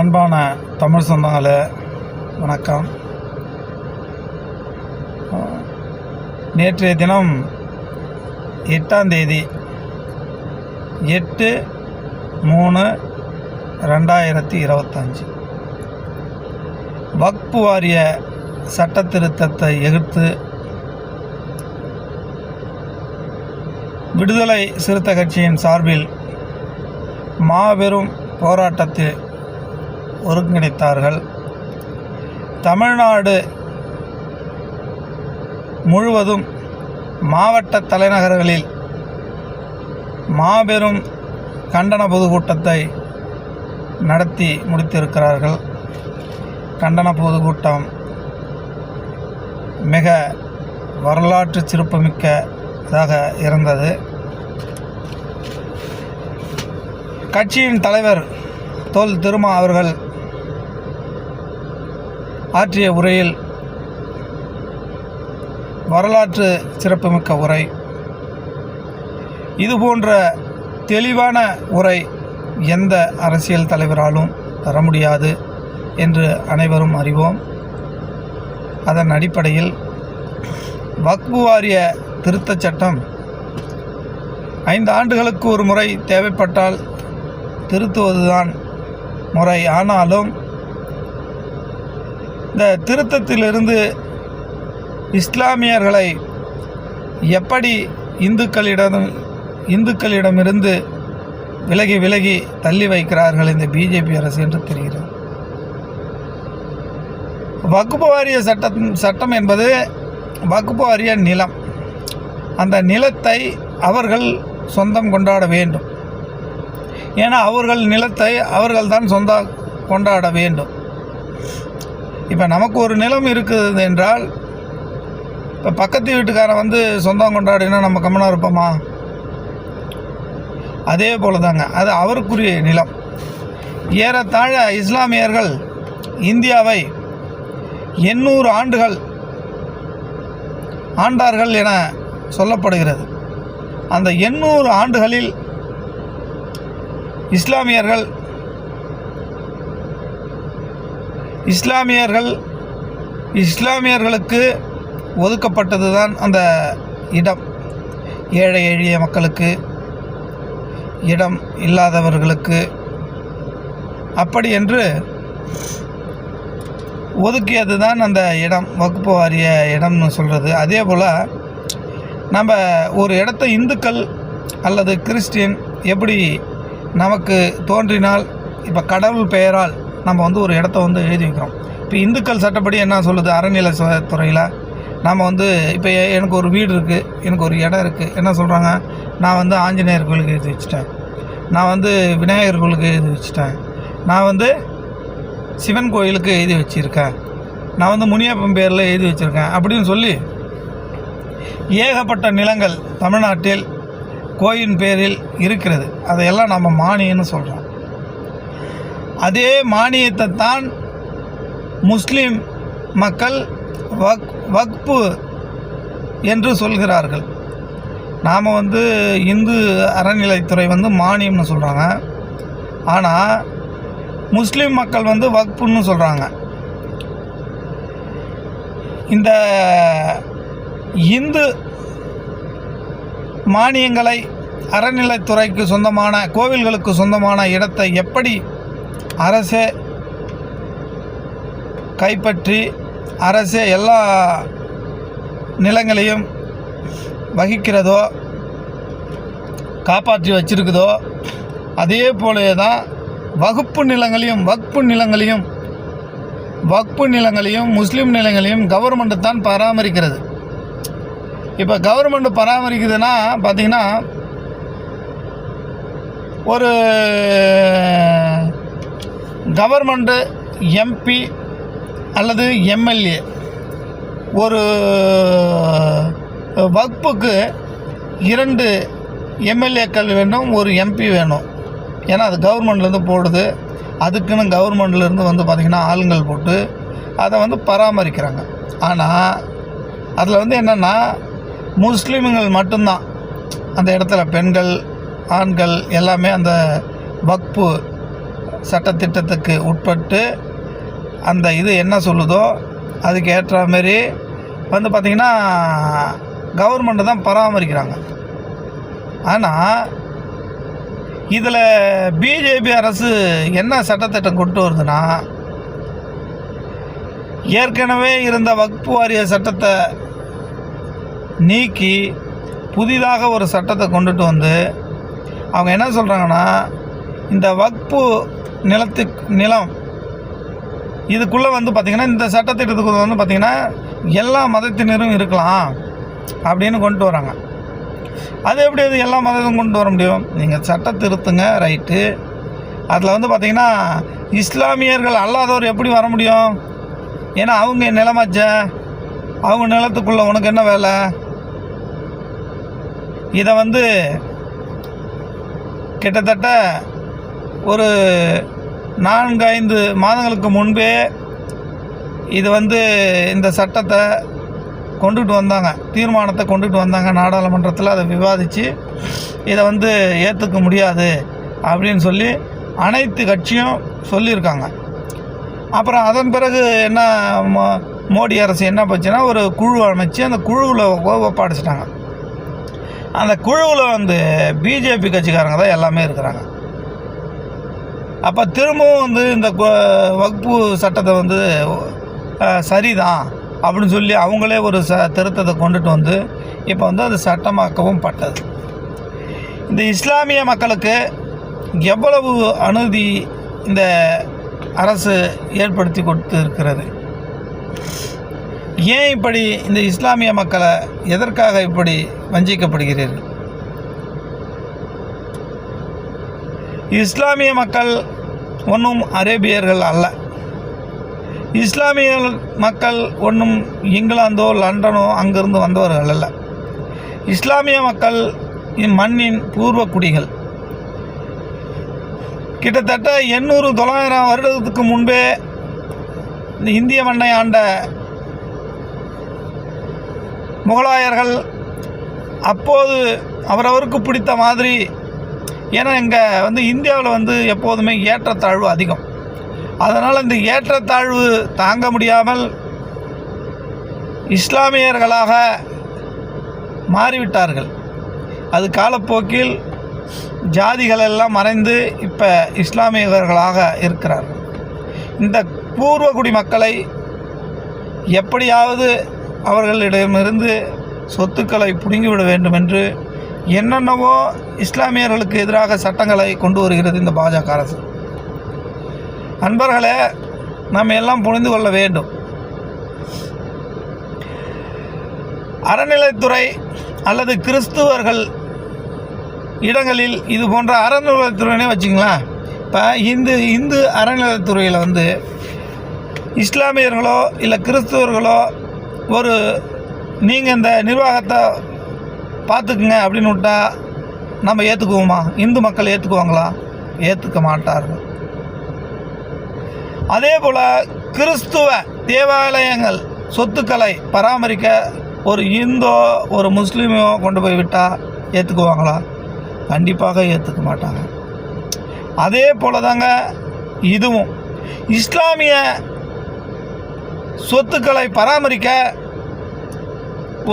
அன்பான தமிழ் சொந்தங்களே வணக்கம். நேற்றைய தினம் 8ஆம் தேதி 8/3/2025 வக்ஃப் வாரிய சட்ட திருத்தத்தை எதிர்த்து விடுதலை சிறுத்தை கட்சியின் சார்பில் மாபெரும் போராட்டத்தில் ஒருங்கிணைத்தார்கள். தமிழ்நாடு முழுவதும் மாவட்ட தலைநகர்களில் மாபெரும் கண்டன பொதுக்கூட்டத்தை நடத்தி முடித்திருக்கிறார்கள். கண்டன பொதுக்கூட்டம் மிக வரலாற்று சிறப்புமிக்கதாக இருந்தது. கட்சியின் தலைவர் தொல் திருமா அவர்கள் ஆற்றிய உரையில் வரலாற்று சிறப்புமிக்க உரை. இதுபோன்ற தெளிவான உரை எந்த அரசியல் தலைவராலும் தர முடியாது என்று அனைவரும் அறிவோம். அதன் அடிப்படையில் வக்ஃப் வாரிய திருத்தச் சட்டம் 5 ஆண்டுகளுக்கு ஒரு முறை தேவைப்பட்டால் திருத்துவதுதான் முறை. ஆனாலும் இந்த திருத்தத்திலிருந்து இஸ்லாமியர்களை எப்படி இந்துக்களிடமிருந்து விலகி தள்ளி வைக்கிறார்கள் இந்த பிஜேபி அரசு என்று தெரிகிறது. வக்ஃப் வாரிய சட்டம் என்பது வக்ஃப் வாரிய நிலம். அந்த நிலத்தை அவர்கள் சொந்தம் கொண்டாட வேண்டும். ஏன்னா அவர்கள் நிலத்தை அவர்கள் தான் கொண்டாட வேண்டும். இப்போ நமக்கு ஒரு நிலம் இருக்குது என்றால், இப்போ பக்கத்து வீட்டுக்காரன் சொந்தம் கொண்டாடினா நம்ம கம்மனாக இருப்போமா? அதே போல தாங்க, அது அவருக்குரிய நிலம். ஏறத்தாழ இஸ்லாமியர்கள் இந்தியாவை 800 ஆண்டுகள் ஆண்டார்கள் என சொல்லப்படுகிறது. அந்த 800 ஆண்டுகளில் இஸ்லாமியர்களுக்கு ஒதுக்கப்பட்டது தான் அந்த இடம். ஏழை எளிய மக்களுக்கு, இடம் இல்லாதவர்களுக்கு அப்படி என்று ஒதுக்கியது தான் அந்த இடம், வக்ஃப் வாரிய இடம்னு சொல்கிறது. அதே போல் நம்ம ஒரு இடத்த இந்துக்கள் அல்லது கிறிஸ்டியன் எப்படி நமக்கு தோன்றினால், இப்போ கடவுள் பெயரால் நம்ம ஒரு இடத்த எழுதி வைக்கிறோம். இப்போ இந்துக்கள் சட்டப்படி என்ன சொல்லுது, அறநிலையத்துறையில் நாம் இப்போ எனக்கு ஒரு வீடு இருக்குது, எனக்கு ஒரு இடம் இருக்குது, என்ன சொல்கிறாங்க, நான் ஆஞ்சநேயர் கோயிலுக்கு எழுதி வச்சுட்டேன், நான் விநாயகர் கோயிலுக்கு எழுதி வச்சுட்டேன், நான் சிவன் கோயிலுக்கு எழுதி வச்சுருக்கேன், நான் முனியப்பன் பேரில் எழுதி வச்சுருக்கேன் அப்படின்னு சொல்லி ஏகப்பட்ட நிலங்கள் தமிழ்நாட்டில் கோயில் பேரில் இருக்கிறது. அதையெல்லாம் நம்ம மானியம்னு சொல்கிறோம். அதே மானியத்தை தான் முஸ்லீம் மக்கள் வக்ஃபு என்று சொல்கிறார்கள். நாம் இந்து அறநிலைத்துறை மானியம்னு சொல்கிறாங்க. ஆனால் முஸ்லீம் மக்கள் வக்ஃபுன்னு சொல்கிறாங்க. இந்த இந்து மானியங்களை அறநிலைத்துறைக்கு சொந்தமான கோவில்களுக்கு சொந்தமான இடத்தை எப்படி அரசே கைப்பற்றி அரசே எல்லா நிலங்களையும் வகிக்கிறதோ காப்பாற்றி வச்சிருக்குதோ, அதே போல தான் வக்ஃப் நிலங்களையும் முஸ்லீம் நிலங்களையும் கவர்மெண்ட்டு தான் பராமரிக்கிறது. இப்போ கவர்மெண்ட் பராமரிக்குதுன்னா பார்த்திங்கன்னா, ஒரு கவர்மெண்ட்டு எம்பி அல்லது எம்எல்ஏ ஒரு வக்ஃபுக்கு 2 எம்எல்ஏக்கள் வேணும், ஒரு எம்பி வேணும். ஏன்னா அது கவர்மெண்ட்லேருந்து போடுது. அதுக்குன்னு கவர்மெண்ட்லேருந்து பார்த்திங்கன்னா ஆளுங்கள் போட்டு அதை பராமரிக்கிறாங்க. ஆனால் அதில் என்னென்னா முஸ்லீம்கள் மட்டும்தான் அந்த இடத்துல, பெண்கள் ஆண்கள் எல்லாமே அந்த வக்ஃபு சட்டத்திட்டத்துக்கு உட்பட்டு அந்த இது என்ன சொல்லுதோ அதுக்கு ஏற்ற மாரி வந்து பார்த்திங்கன்னா கவர்மெண்ட்டு தான் பராமரிக்கிறாங்க. ஆனால் இதில் பிஜேபி அரசு என்ன சட்டத்திட்டம் கொண்டு வருதுன்னா, ஏற்கனவே இருந்த வக்ஃப் வாரிய சட்டத்தை நீக்கி புதிதாக ஒரு சட்டத்தை கொண்டுட்டு வந்து அவங்க என்ன சொல்கிறாங்கன்னா, இந்த வக்ஃபு நிலம் இதுக்குள்ளே வந்து பார்த்திங்கன்னா இந்த சட்டத்திட்டத்துக்கு வந்து பார்த்திங்கன்னா எல்லா மதத்தினரும் இருக்கலாம் அப்படின்னு கொண்டு வராங்க. அது எப்படி அது எல்லா மதத்தையும் கொண்டு வர முடியும்? நீங்கள் சட்ட திருத்துங்க, ரைட்டு. அதில் வந்து பார்த்திங்கன்னா இஸ்லாமியர்கள் அல்லாதவர் எப்படி வர முடியும்? ஏன்னா அவங்க நிலமாச்ச, அவங்க நிலத்துக்குள்ளே உனக்கு என்ன வேலை? இதை வந்து கிட்டத்தட்ட ஒரு 4-5 மாதங்களுக்கு முன்பே இது வந்து இந்த சட்டத்தை கொண்டுட்டு வந்தாங்க, தீர்மானத்தை கொண்டுட்டு வந்தாங்க நாடாளுமன்றத்தில். அதை விவாதித்து இதை வந்து ஏற்றுக்க முடியாது அப்படின்னு சொல்லி அனைத்து கட்சியும் சொல்லியிருக்காங்க. அப்புறம் அதன் பிறகு என்ன மோடி அரசு என்ன பண்ணுச்சுன்னா ஒரு குழு அமைச்சு அந்த குழுவில் ஒப்படைச்சிட்டாங்க. அந்த குழுவில் வந்து பிஜேபி கட்சிக்காரங்க தான் எல்லாமே இருக்கிறாங்க. அப்போ திரும்பவும் வந்து இந்த வக்ஃபு சட்டத்தை வந்து சரிதான் அப்படின்னு சொல்லி அவங்களே ஒரு திருத்தத்தை கொண்டுட்டு வந்து இப்போ வந்து அது சட்டமாக்கவும் பட்டது. இந்த இஸ்லாமிய மக்களுக்கு எவ்வளவு அநீதி இந்த அரசு ஏற்படுத்தி கொடுத்து இருக்கிறது. ஏன் இப்படி இந்த இஸ்லாமிய மக்களை எதற்காக இப்படி வஞ்சிக்கப்படுகிறீர்கள்? இஸ்லாமிய மக்கள் ஒன்றும் அரேபியர்கள் அல்ல. இஸ்லாமிய மக்கள் ஒன்றும் இங்கிலாந்தோ லண்டனோ அங்கிருந்து வந்தவர்கள் அல்ல. இஸ்லாமிய மக்கள் இம்மண்ணின் பூர்வ குடிகள். கிட்டத்தட்ட 800-900 வருடத்துக்கு முன்பே இந்த இந்திய மண்ணை ஆண்ட முகலாயர்கள் அப்போது அவரவருக்கு பிடித்த மாதிரி, ஏன்னா இங்கே வந்து இந்தியாவில் வந்து எப்போதுமே ஏற்றத்தாழ்வு அதிகம். அதனால் இந்த ஏற்றத்தாழ்வு தாங்க முடியாமல் இஸ்லாமியர்களாக மாறிவிட்டார்கள். அது காலப்போக்கில் ஜாதிகள் எல்லாம் மறைந்து இப்போ இஸ்லாமியர்களாக இருக்கிறார்கள். இந்த பூர்வகுடி மக்களை எப்படியாவது அவர்களிடமிருந்து சொத்துக்களை பிடுங்கிவிட வேண்டும் என்று என்னென்னவோ இஸ்லாமியர்களுக்கு எதிராக சட்டங்களை கொண்டு வருகிறது இந்த பாஜக அரசு. நண்பர்களே, நாம் எல்லாம் புரிந்து கொள்ள வேண்டும். அறநிலைத்துறை அல்லது கிறிஸ்துவர்கள் இடங்களில் இது போன்ற அறநிலைத்துறைனே வச்சுங்களேன். இப்போ இந்து அறநிலைத்துறையில் வந்து இஸ்லாமியர்களோ இல்லை கிறிஸ்துவர்களோ ஒரு நீங்கள் இந்த நிர்வாகத்தை பார்த்துக்குங்க அப்படின்னு விட்டால் நம்ம ஏற்றுக்குவோமா? இந்து மக்கள் ஏற்றுக்குவாங்களா? ஏற்றுக்க மாட்டார்கள். அதே போல் கிறிஸ்துவ தேவாலயங்கள் சொத்துக்களை பராமரிக்க ஒரு இந்தோ ஒரு முஸ்லீமோ கொண்டு போய் விட்டால் ஏற்றுக்குவாங்களா? கண்டிப்பாக ஏற்றுக்க மாட்டாங்க. அதே போல் தாங்க இதுவும். இஸ்லாமிய சொத்துக்களை பராமரிக்க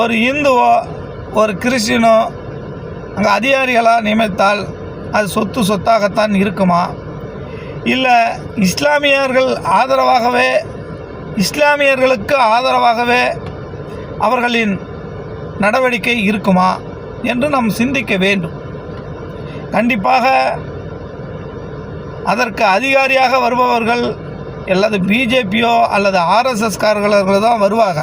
ஒரு இந்துவோ ஒரு கிறிஸ்டினோ அங்கே அதிகாரிகளாக நியமித்தால் அது சொத்தாகத்தான் இருக்குமா? இல்லை இஸ்லாமியர்களுக்கு ஆதரவாகவே அவர்களின் நடவடிக்கை இருக்குமா என்று நாம் சிந்திக்க வேண்டும். கண்டிப்பாக அதற்கு அதிகாரியாக வருபவர்கள் அல்லது பிஜேபியோ அல்லது ஆர்எஸ்எஸ்காரர்களோ தான் வருவாங்க.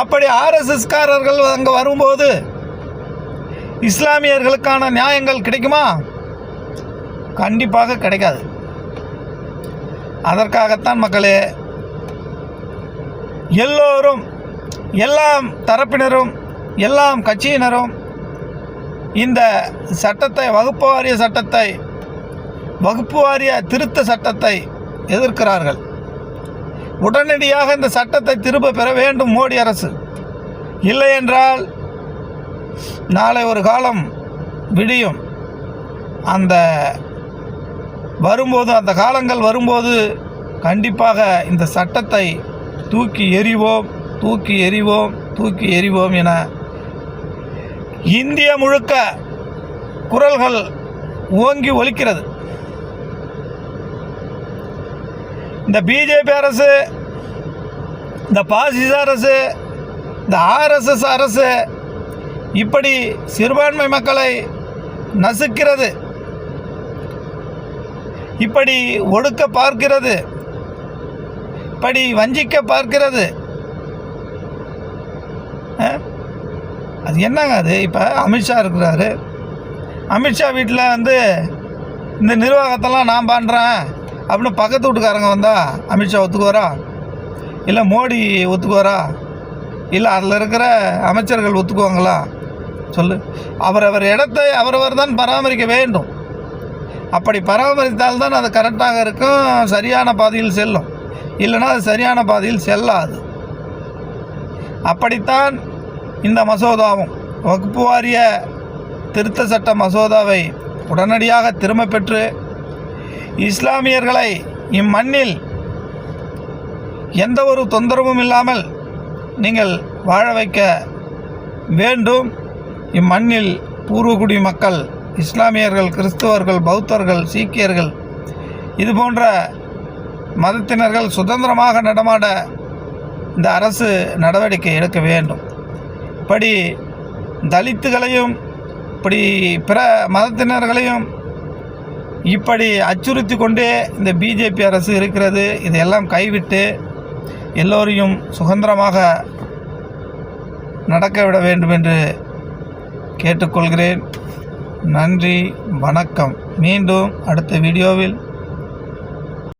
அப்படி ஆர்எஸ்எஸ்காரர்கள் அங்கே வரும்போது இஸ்லாமியர்களுக்கான நியாயங்கள் கிடைக்குமா? கண்டிப்பாக கிடைக்காது. அதற்காகத்தான் மக்களே எல்லோரும், எல்லா தரப்பினரும், எல்லா கட்சியினரும் இந்த சட்டத்தை, வகுப்பு வாரிய திருத்த சட்டத்தை எதிர்க்கிறார்கள். உடனடியாக இந்த சட்டத்தை திரும்ப பெற வேண்டும் மோடி அரசு. இல்லை என்றால் நாளை ஒரு காலம் விடியும். அந்த வரும்போது, அந்த காலங்கள் வரும்போது கண்டிப்பாக இந்த சட்டத்தை தூக்கி எறிவோம், தூக்கி எறிவோம், தூக்கி எறிவோம் என இந்தியா முழுக்க குரல்கள் ஓங்கி ஒலிக்கிறது. இந்த பிஜேபி அரசு, இந்த பாசிச அரசு, இந்த ஆர்எஸ்எஸ் அரசு இப்படி சிறுபான்மை மக்களை நசுக்கிறது, இப்படி ஒடுக்க பார்க்கிறது, இப்படி வஞ்சிக்க பார்க்கிறது. அது என்னங்க அது? இப்போ அமித்ஷா இருக்கிறாரு. அமித்ஷா வீட்டில் இந்த நிர்வாகத்தெல்லாம் நான் பண்ணுறேன் அப்படின்னு பக்கத்து வீட்டுக்காரங்க வந்தால் அமித்ஷா ஒத்துக்குவாரா? இல்லை மோடி ஒத்துக்குவாரா? இல்லை அதில் இருக்கிற அமைச்சர்கள் ஒத்துக்குவாங்களா? சொல்லு. அவரவர் இடத்தை அவரவர் தான் பராமரிக்க வேண்டும். அப்படி பராமரித்தால்தான் அது கரெக்டாக இருக்கும், சரியான பாதையில் செல்லும். இல்லைனா அது சரியான பாதையில் செல்லாது. அப்படித்தான் இந்த மசோதாவும், வக்ஃபு வாரிய திருத்த சட்ட மசோதாவை உடனடியாக திரும்ப பெற்று இஸ்லாமியர்களை இம்மண்ணில் எந்த ஒரு தொந்தரவும் இல்லாமல் நீங்கள் வாழ வைக்க வேண்டும். இம்மண்ணில் பூர்வகுடி மக்கள், இஸ்லாமியர்கள், கிறிஸ்தவர்கள், பௌத்தர்கள், சீக்கியர்கள் இது போன்ற மதத்தினர்கள் சுதந்திரமாக நடமாட இந்த அரசு நடவடிக்கை எடுக்க வேண்டும். இப்படி தலித்துகளையும், இப்படி பிற மதத்தினர்களையும் இப்படி அச்சுறுத்தி கொண்டே இந்த பிஜேபி அரசு இருக்கிறது. இதையெல்லாம் கைவிட்டு எல்லோரையும் சுதந்திரமாக நடக்க விட வேண்டும் என்று கேட்டுக்கொள்கிறேன். நன்றி, வணக்கம். மீண்டும் அடுத்த வீடியோவில்